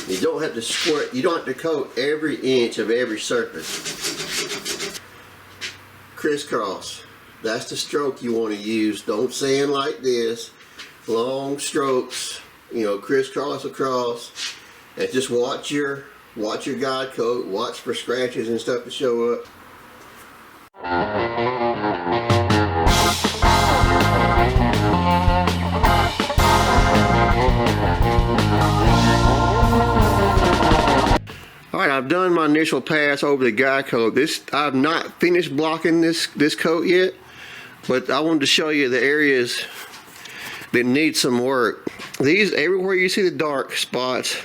You don't have to squirt, you don't have to coat every inch of every surface. Crisscross. That's the stroke you want to use. Don't sand like this. Long strokes, you know, crisscross across. And just watch your guide coat. Watch for scratches and stuff to show up. Alright, I've done my initial pass over the guide coat. I've not finished blocking this coat yet, but I wanted to show you the areas that need some work. Everywhere you see the dark spots.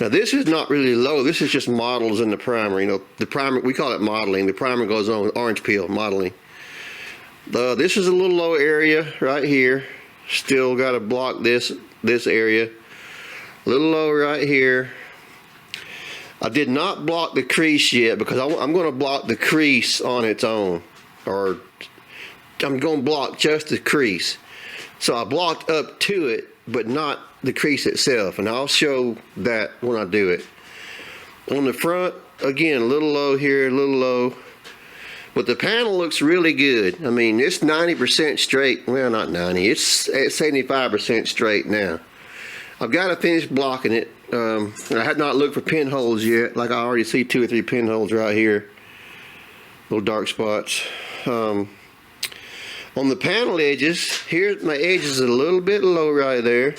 Now this is not really low, this is just models in the primer. You know, the primer, we call it modeling. The primer goes on orange peel, modeling. This is a little low area right here. Still got to block this area. A little low right here. I did not block the crease yet because I'm going to block the crease on its own. Or I'm going to block just the crease. So I blocked up to it, but not the crease itself, and I'll show that when I do it. On the front, again, a little low here, a little low, but the panel looks really good. I mean, it's 90% straight. Well, not 90, it's at 75% straight now. I've got to finish blocking it. I had not looked for pinholes yet. Like, I already see 2 or 3 pinholes right here, little dark spots. On the panel edges, here my edges are a little bit low right there.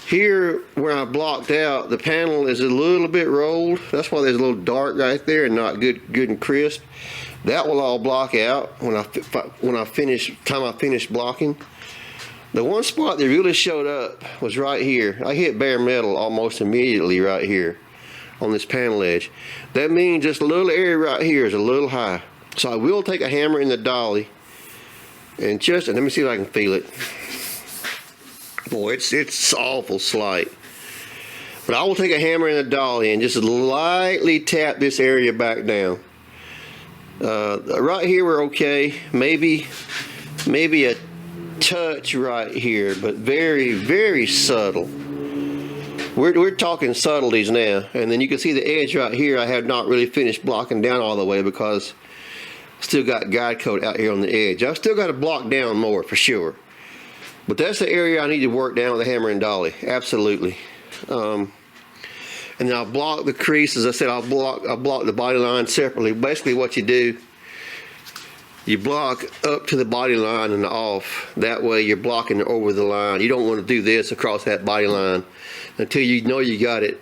Here where I blocked out, the panel is a little bit rolled. That's why there's a little dark right there and not good and crisp. That will all block out when I finish blocking. The one spot that really showed up was right here. I hit bare metal almost immediately right here on this panel edge. That means this little area right here is a little high. So I will take a hammer in the dolly and let me see if I can feel it. Boy, it's awful slight. But I will take a hammer in the dolly and just lightly tap this area back down. Right here we're okay. Maybe a touch right here, but very, very subtle. We're talking subtleties now. And then you can see the edge right here. I have not really finished blocking down all the way because still got guide coat out here on the edge. I've still got to block down more for sure. But that's the area I need to work down with a hammer and dolly. Absolutely. And then I'll block the crease. As I said, I'll block the body line separately. Basically what you do, you block up to the body line and off. That way you're blocking over the line. You don't want to do this across that body line until you know you got it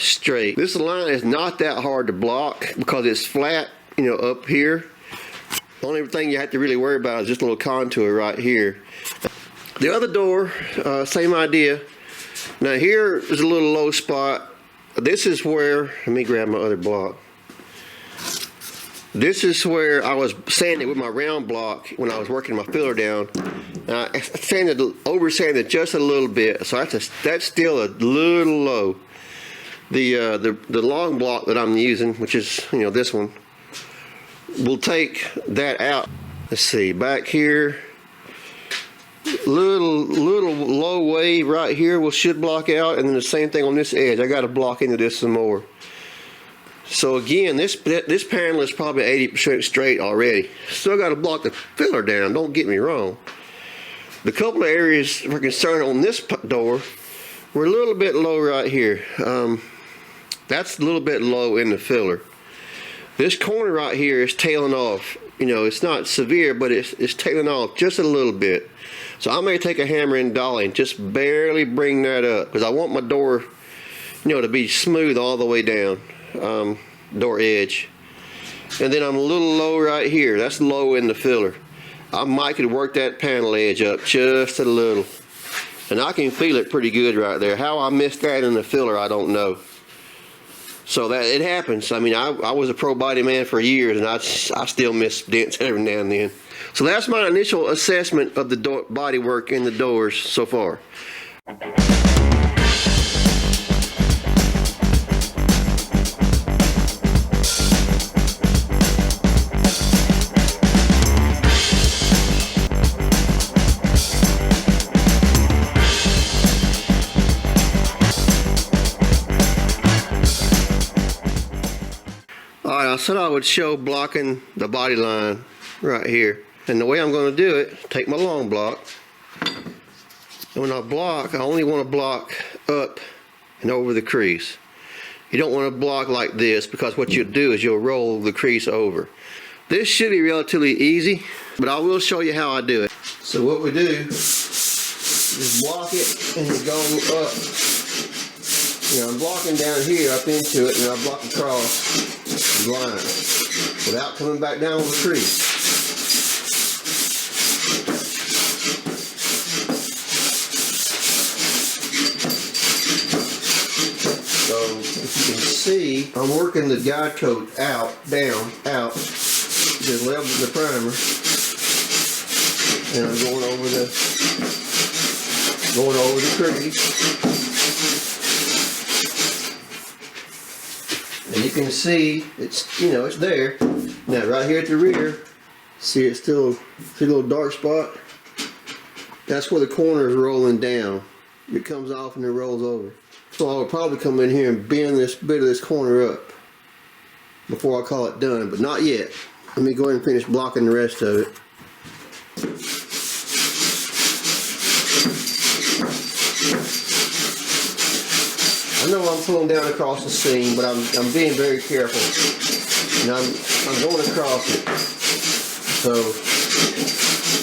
straight. This line is not that hard to block because it's flat, you know, up here. The only thing you have to really worry about is just a little contour right here. The other door, same idea. Now here is a little low spot. This is where, let me grab my other block. This is where I was sanding with my round block when I was working my filler down. I over sanded just a little bit, so that's still a little low. The long block that I'm using, which is, you know, this one, will take that out. Let's see, back here, little low wave right here should block out, and then the same thing on this edge. I got to block into this some more. So again, this panel is probably 80% straight already. Still got to block the filler down. Don't get me wrong. The couple of areas we're concerned on this door, we're a little bit low right here. That's a little bit low in the filler. This corner right here is tailing off. You know, it's not severe, but it's tailing off just a little bit. So I may take a hammer and dolly and just barely bring that up because I want my door, you know, to be smooth all the way down, door edge. And then I'm a little low right here. That's low in the filler. I might could work that panel edge up just a little. And I can feel it pretty good right there. How I missed that in the filler, I don't know. So that it happens. I mean, I was a pro body man for years, and I still miss dents every now and then. So that's my initial assessment of the body work in the doors so far. Now I said I would show blocking the body line right here. And the way I'm going to do it, take my long block. And when I block, I only want to block up and over the crease. You don't want to block like this, because what you'll do is you'll roll the crease over. This should be relatively easy, but I will show you how I do it. So what we do is block it and you go up. You know, I'm blocking down here up into it, and I block across the line without coming back down with the crease. So if you can see, I'm working the guide coat out, down, out, just level the primer, and I'm going over the crease. And you can see it's, you know, it's there. Now right here at the rear, see it's still, see a little dark spot? That's where the corner is rolling down. It comes off and it rolls over. So I would probably come in here and bend this bit of this corner up before I call it done, but not yet. Let me go ahead and finish blocking the rest of it. I know I'm pulling down across the seam, but I'm being very careful. And I'm going across it. So,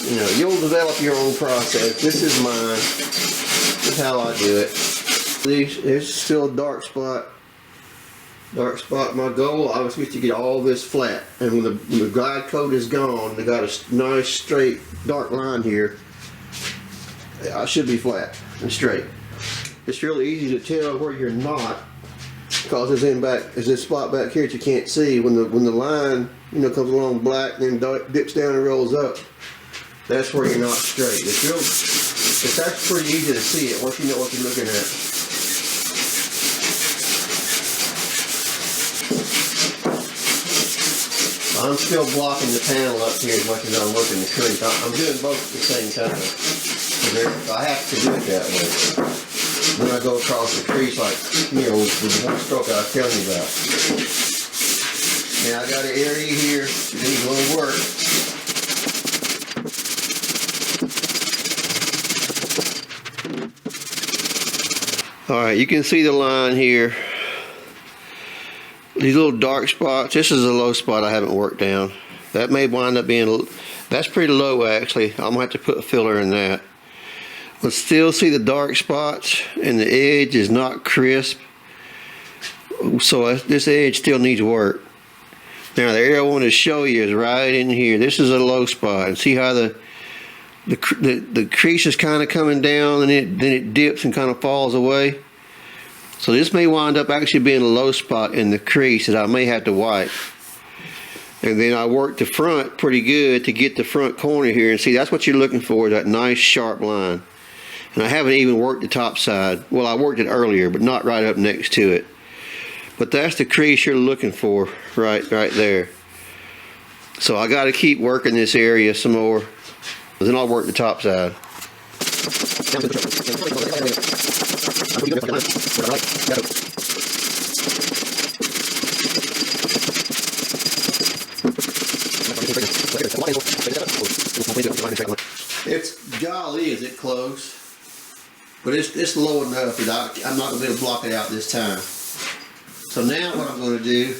you know, you'll develop your own process. This is mine. This is how I do it. There's still a dark spot. Dark spot. My goal, obviously, is to get all this flat. And when the guide coat is gone, they got a nice straight dark line here. I should be flat and straight. It's really easy to tell where you're not, because there's this spot back here that you can't see. When the line, you know, comes along black, then dips down and rolls up, that's where you're not straight. It's actually pretty easy to see it once you know what you're looking at. I'm still blocking the panel up here as much as I'm working the crease. I'm doing both at the same time. I have to do it that way. When I go across the crease, like, you know, with one stroke I was telling you about. Now I got an area here that needs a little work. Alright, you can see the line here. These little dark spots. This is a low spot I haven't worked down. That may wind up being, that's pretty low actually. I'm going to have to put a filler in that. But still see the dark spots, and the edge is not crisp. So this edge still needs work. Now the area I want to show you is right in here. This is a low spot, and see how the crease is kind of coming down, and then it dips and kind of falls away. So this may wind up actually being a low spot in the crease that I may have to wipe. And then I work the front pretty good to get the front corner here, and see that's what you're looking for, that nice sharp line. And I haven't even worked the top side. Well, I worked it earlier, but not right up next to it. But that's the crease you're looking for right there. So I got to keep working this area some more. Then I'll work the top side. It's, golly, is it close? But it's low enough that I'm not going to be able to block it out this time. So now what I'm going to do,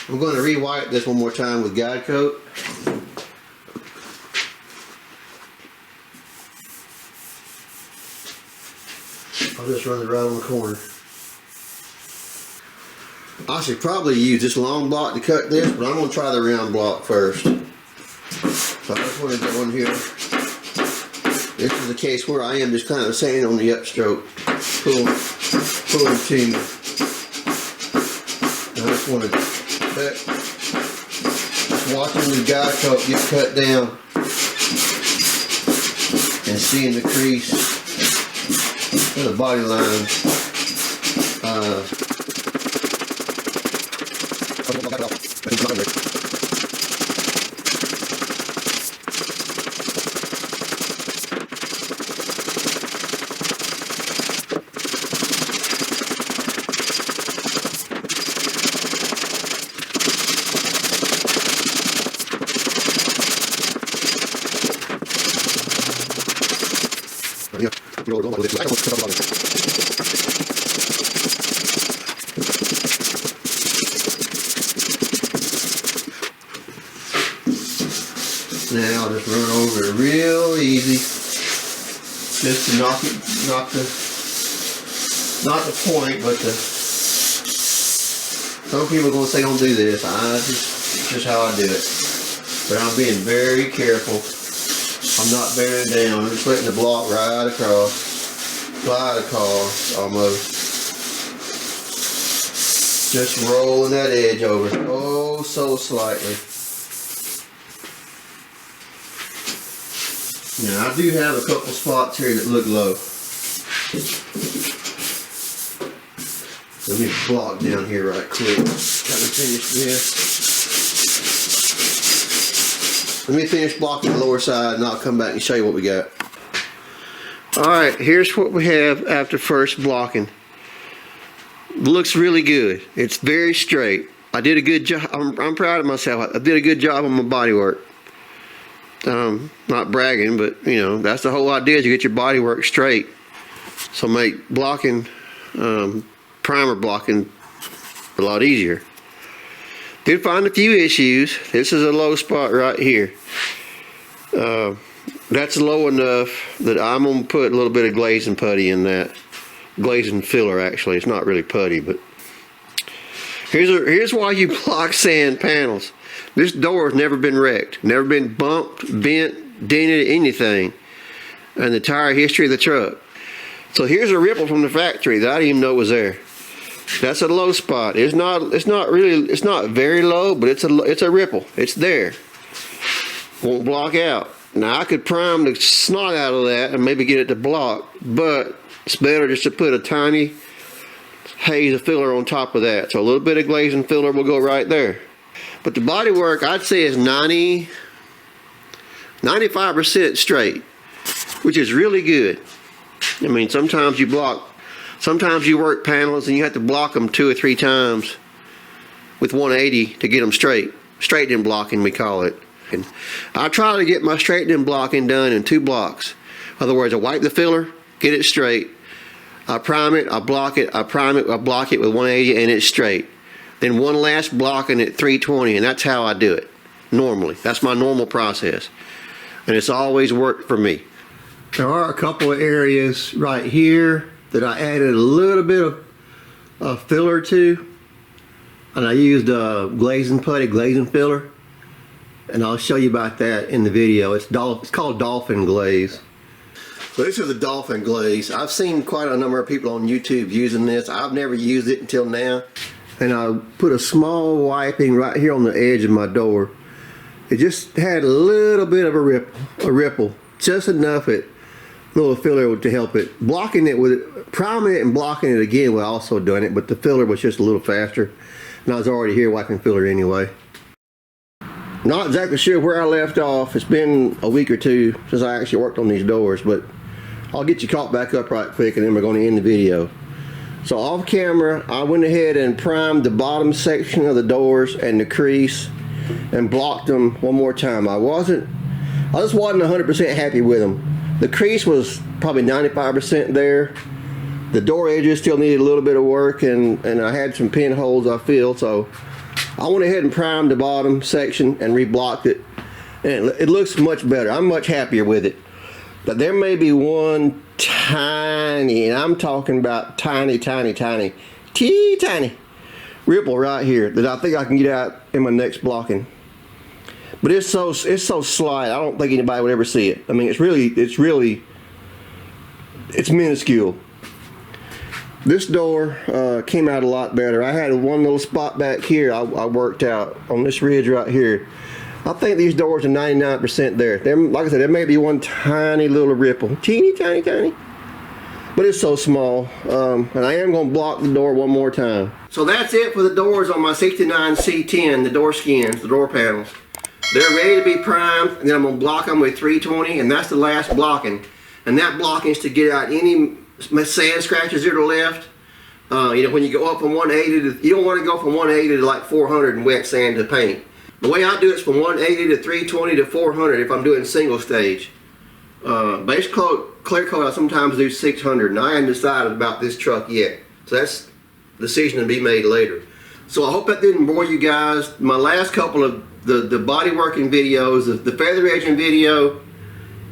I'm going to re-wipe this one more time with guide coat. I'll just run it right on the corner. I should probably use this long block to cut this, but I'm going to try the round block first. So I just want to go in here. This is a case where I am just kind of sanding on the upstroke, pulling to. I just want to cut, just watching the guide coat get cut down and seeing the crease of the body line. Now I'll just run over it real easy, just to knock the point, but some people are gonna say don't do this. It's just how I do it. But I'm being very careful. I'm not bearing down. I'm just letting the block ride across, slide across almost. Just rolling that edge over, oh so slightly. Now I do have a couple spots here that look low. Let me block down here right quick. Gotta finish this. Let me finish blocking the lower side and I'll come back and show you what we got. Alright, here's what we have after first blocking. Looks really good. It's very straight. I did a good job. I'm proud of myself. I did a good job on my bodywork. Not bragging, but you know, that's the whole idea, is you get your bodywork straight. So make blocking, primer blocking a lot easier. Did find a few issues. This is a low spot right here. That's low enough that I'm gonna put a little bit of glaze and putty in that. Glaze and filler, actually. It's not really putty, but here's why you block sand panels. This door has never been wrecked, never been bumped, bent, dented, anything in the entire history of the truck. So here's a ripple from the factory that I didn't even know was there. That's a low spot. It's not very low, but it's a ripple. It's there. Won't block out. Now I could prime the snot out of that and maybe get it to block, but it's better just to put a tiny haze of filler on top of that. So a little bit of glaze and filler will go right there. But the bodywork, I'd say, is 95% straight, which is really good. I mean, sometimes you work panels and you have to block them 2 or 3 times with 180 to get them straight. Straightening blocking, we call it. And I try to get my straightening blocking done in 2 blocks. In other words, I wipe the filler, get it straight. I prime it, I block it, I prime it, I block it with 180, and it's straight. Then one last blocking at 320, and that's how I do it normally. That's my normal process, and it's always worked for me. There are a couple of areas right here that I added a little bit of filler to, and I used glaze and putty, glaze and filler, and I'll show you about that in the video. It's called Dolphin glaze. So this is the Dolphin glaze. I've seen quite a number of people on YouTube using this. I've never used it until now. And I put a small wiping right here on the edge of my door. It just had a little bit of a ripple, just enough at little filler to help it. Blocking it with priming it and blocking it again was also doing it, but the filler was just a little faster. And I was already here wiping filler anyway. Not exactly sure where I left off. It's been a week or 2 since I actually worked on these doors, but I'll get you caught back up right quick and then we're going to end the video. So off camera, I went ahead and primed the bottom section of the doors and the crease and blocked them one more time. I just wasn't 100% happy with them. The crease was probably 95% there. The door edges still needed a little bit of work, and I had some pinholes I filled, so I went ahead and primed the bottom section and reblocked it, and it looks much better. I'm much happier with it. But there may be one tiny, and I'm talking about tiny ripple right here that I think I can get out in my next blocking. But it's so slight, I don't think anybody would ever see it. I mean, it's minuscule. This door came out a lot better. I had one little spot back here I worked out on this ridge right here. I think these doors are 99% there. Like I said, there may be one tiny little ripple. Teeny. But it's so small. And I am going to block the door one more time. So that's it for the doors on my 69 C10, the door skins, the door panels. They're ready to be primed, and then I'm going to block them with 320, and that's the last blocking. And that blocking is to get out any sand scratches that are left. You know, when you go up from 180 you don't want to go from 180 to like 400 in wet sand to paint. The way I do it is from 180 to 320 to 400 if I'm doing single stage. Base coat clear coat I sometimes do 600, and I haven't decided about this truck yet. So that's a decision to be made later. So I hope that didn't bore you guys. My last couple of the body working videos, the feather edging video,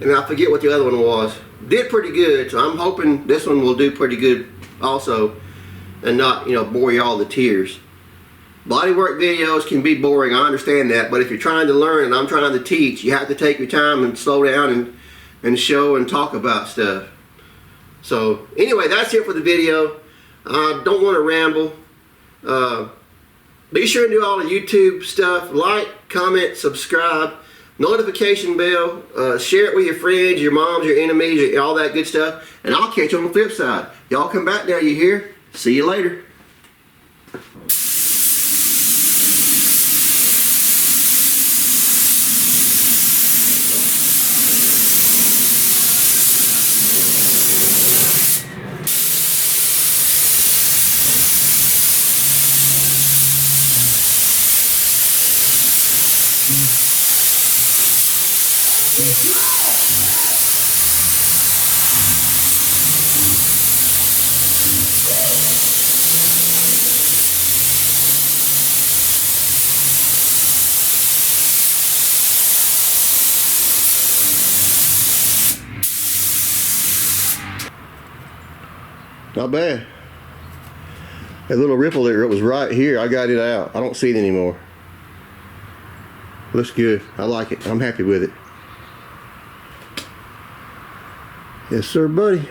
and I forget what the other one was, did pretty good. So I'm hoping this one will do pretty good also, and not, you know, bore you all to tears. Bodywork videos can be boring, I understand that, but if you're trying to learn and I'm trying to teach, you have to take your time and slow down and show and talk about stuff. So anyway, that's it for the video. I don't want to ramble. Be sure to do all the YouTube stuff. Like, comment, subscribe, notification bell, share it with your friends, your moms, your enemies, all that good stuff. And I'll catch you on the flip side. Y'all come back now, you hear? See you later. Not bad. That little ripple there, it was right here. I got it out. I don't see it anymore. Looks good. I like it. I'm happy with it. Yes, sir, buddy.